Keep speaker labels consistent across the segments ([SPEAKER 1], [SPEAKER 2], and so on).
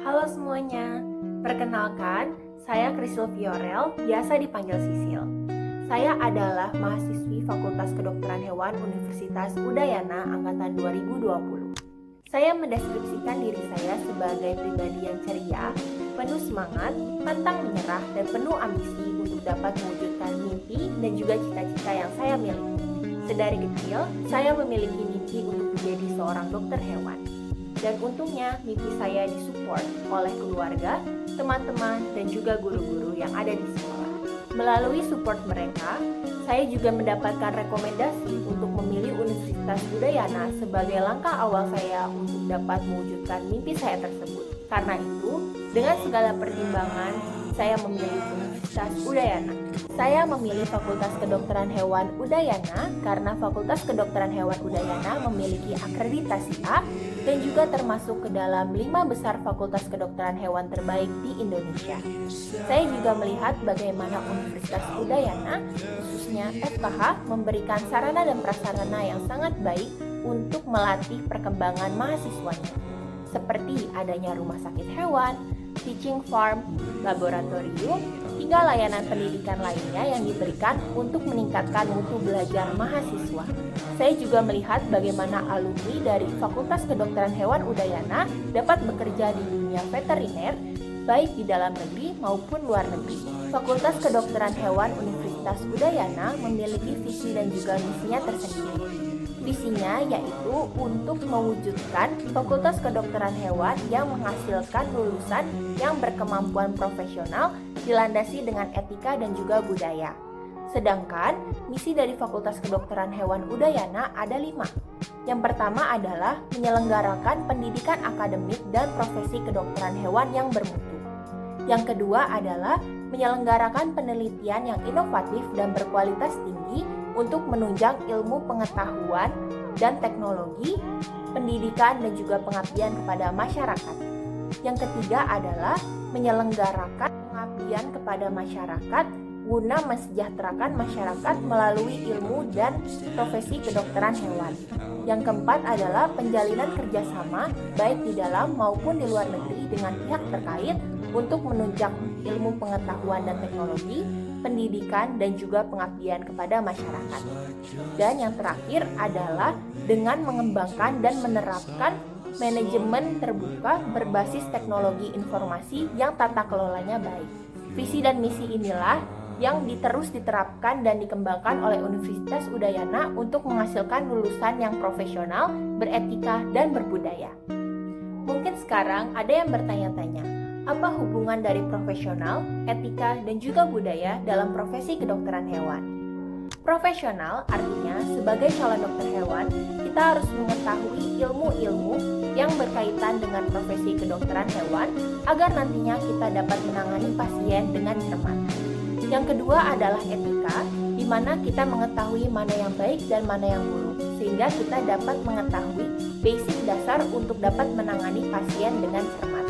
[SPEAKER 1] Halo semuanya, perkenalkan, saya Krisil Fiorel, biasa dipanggil Sisil. Saya adalah mahasiswi Fakultas Kedokteran Hewan Universitas Udayana Angkatan 2020. Saya mendeskripsikan diri saya sebagai pribadi yang ceria, penuh semangat, pantang menyerah, dan penuh ambisi untuk dapat mewujudkan mimpi dan juga cita-cita yang saya miliki. Sedari kecil, saya memiliki mimpi untuk menjadi seorang dokter hewan. Dan untungnya mimpi saya disupport oleh keluarga, teman-teman, dan juga guru-guru yang ada di sekolah. Melalui support mereka, saya juga mendapatkan rekomendasi untuk memilih Universitas Udayana sebagai langkah awal saya untuk dapat mewujudkan mimpi saya tersebut. Karena itu, dengan segala pertimbangan, saya memilih Universitas Udayana. Saya memilih Fakultas Kedokteran Hewan Udayana karena Fakultas Kedokteran Hewan Udayana memiliki akreditasi A dan juga termasuk ke dalam 5 besar fakultas kedokteran hewan terbaik di Indonesia. Saya juga melihat bagaimana Universitas Udayana, khususnya FKH, memberikan sarana dan prasarana yang sangat baik untuk melatih perkembangan mahasiswanya, seperti adanya rumah sakit hewan, teaching farm, laboratorium, hingga layanan pendidikan lainnya yang diberikan untuk meningkatkan mutu belajar mahasiswa. Saya juga melihat bagaimana alumni dari Fakultas Kedokteran Hewan Udayana dapat bekerja di dunia veteriner, baik di dalam negeri maupun luar negeri. Fakultas Kedokteran Hewan Universitas Udayana memiliki visi dan juga misinya tersendiri. Visinya yaitu untuk mewujudkan Fakultas Kedokteran Hewan yang menghasilkan lulusan yang berkemampuan profesional dilandasi dengan etika dan juga budaya. Sedangkan misi dari Fakultas Kedokteran Hewan Udayana ada 5. Yang pertama adalah menyelenggarakan pendidikan akademik dan profesi kedokteran hewan yang bermutu. Yang kedua adalah menyelenggarakan penelitian yang inovatif dan berkualitas tinggi untuk menunjang ilmu pengetahuan dan teknologi, pendidikan dan juga pengabdian kepada masyarakat. Yang ketiga adalah menyelenggarakan pengabdian kepada masyarakat guna mensejahterakan masyarakat melalui ilmu dan profesi kedokteran hewan. Yang keempat adalah penjalinan kerjasama baik di dalam maupun di luar negeri dengan pihak terkait untuk menunjang ilmu pengetahuan dan teknologi, pendidikan, dan juga pengabdian kepada masyarakat. Dan yang terakhir adalah dengan mengembangkan dan menerapkan manajemen terbuka berbasis teknologi informasi yang tata kelolanya baik. Visi dan misi inilah yang terus diterapkan dan dikembangkan oleh Universitas Udayana untuk menghasilkan lulusan yang profesional, beretika, dan berbudaya. Mungkin sekarang ada yang bertanya-tanya, apa hubungan dari profesional, etika, dan juga budaya dalam profesi kedokteran hewan? Profesional artinya sebagai calon dokter hewan, kita harus mengetahui ilmu-ilmu yang berkaitan dengan profesi kedokteran hewan agar nantinya kita dapat menangani pasien dengan cermat. Yang kedua adalah etika, di mana kita mengetahui mana yang baik dan mana yang buruk, sehingga kita dapat mengetahui basic dasar untuk dapat menangani pasien dengan cermat.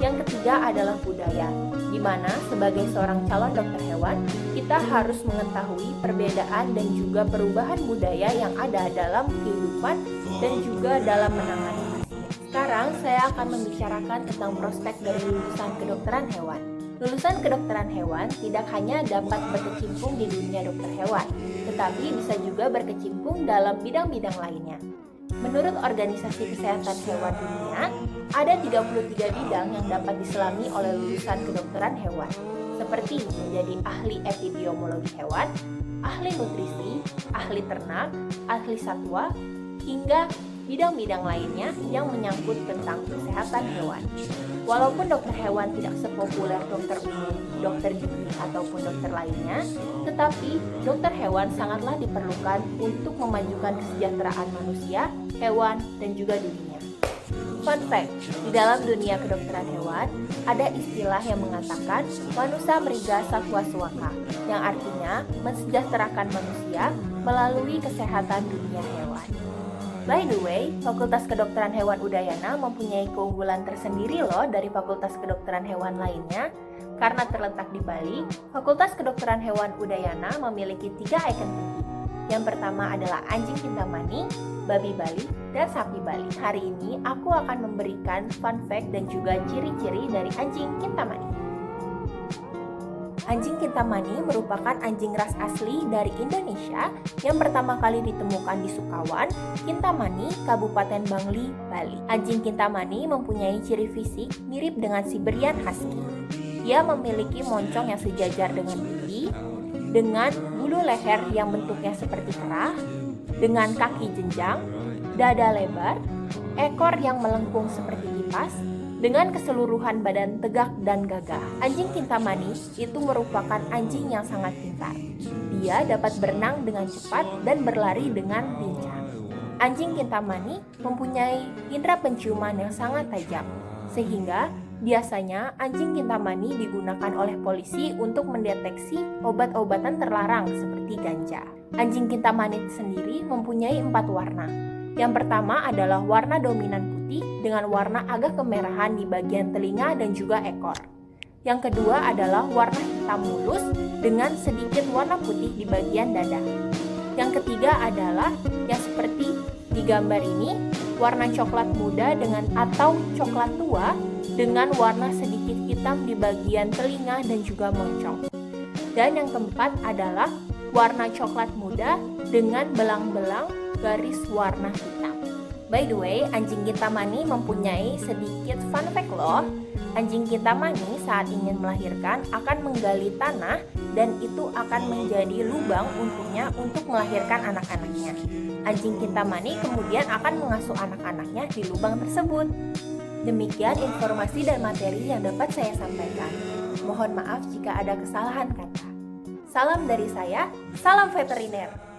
[SPEAKER 1] Yang ketiga adalah budaya, di mana sebagai seorang calon dokter hewan, kita harus mengetahui perbedaan dan juga perubahan budaya yang ada dalam kehidupan dan juga dalam menangani pasien. Sekarang saya akan membicarakan tentang prospek dari lulusan kedokteran hewan. Lulusan kedokteran hewan tidak hanya dapat berkecimpung di dunia dokter hewan, tetapi bisa juga berkecimpung dalam bidang-bidang lainnya. Menurut Organisasi Kesehatan Hewan Dunia, ada 33 bidang yang dapat diselami oleh lulusan kedokteran hewan, seperti menjadi ahli epidemiologi hewan, ahli nutrisi, ahli ternak, ahli satwa, hingga bidang-bidang lainnya yang menyangkut tentang kesehatan hewan. Walaupun dokter hewan tidak sepopuler dokter umum, dokter gigi, ataupun dokter lainnya, tetapi dokter hewan sangatlah diperlukan untuk memajukan kesejahteraan manusia, hewan, dan juga dunia. Fun fact, di dalam dunia kedokteran hewan, ada istilah yang mengatakan manusia meriga satwa suaka, yang artinya mensejahterakan manusia melalui kesehatan dunia hewan. By the way, Fakultas Kedokteran Hewan Udayana mempunyai keunggulan tersendiri loh dari Fakultas Kedokteran Hewan lainnya. Karena terletak di Bali, Fakultas Kedokteran Hewan Udayana memiliki 3 ikon penting. Yang pertama adalah anjing cintamani, babi Bali, dan sapi Bali. Hari ini aku akan memberikan fun fact dan juga ciri-ciri dari anjing Kintamani. Anjing Kintamani merupakan anjing ras asli dari Indonesia yang pertama kali ditemukan di Sukawan, Kintamani, Kabupaten Bangli, Bali. Anjing Kintamani mempunyai ciri fisik mirip dengan Siberian Husky. Ia memiliki moncong yang sejajar dengan pipi, dengan bulu leher yang bentuknya seperti kerah, dengan kaki jenjang, dada lebar, ekor yang melengkung seperti kipas, dengan keseluruhan badan tegak dan gagah. Anjing Kintamani itu merupakan anjing yang sangat pintar. Dia dapat berenang dengan cepat dan berlari dengan lincah. Anjing Kintamani mempunyai indera penciuman yang sangat tajam, sehingga biasanya anjing Kintamani digunakan oleh polisi untuk mendeteksi obat-obatan terlarang seperti ganja. Anjing Kintamani sendiri mempunyai 4 warna. Yang pertama adalah warna dominan putih dengan warna agak kemerahan di bagian telinga dan juga ekor. Yang kedua adalah warna hitam mulus dengan sedikit warna putih di bagian dada. Yang ketiga adalah yang seperti di gambar ini, warna coklat muda dengan atau coklat tua dengan warna sedikit hitam di bagian telinga dan juga moncong. Dan yang keempat adalah warna coklat muda dengan belang-belang garis warna hitam. By the way, anjing Kintamani mempunyai sedikit fun fact loh. Anjing Kintamani saat ingin melahirkan akan menggali tanah dan itu akan menjadi lubang untuknya untuk melahirkan anak-anaknya. Anjing Kintamani kemudian akan mengasuh anak-anaknya di lubang tersebut. Demikian informasi dan materi yang dapat saya sampaikan. Mohon maaf jika ada kesalahan kata. Salam dari saya, salam veteriner.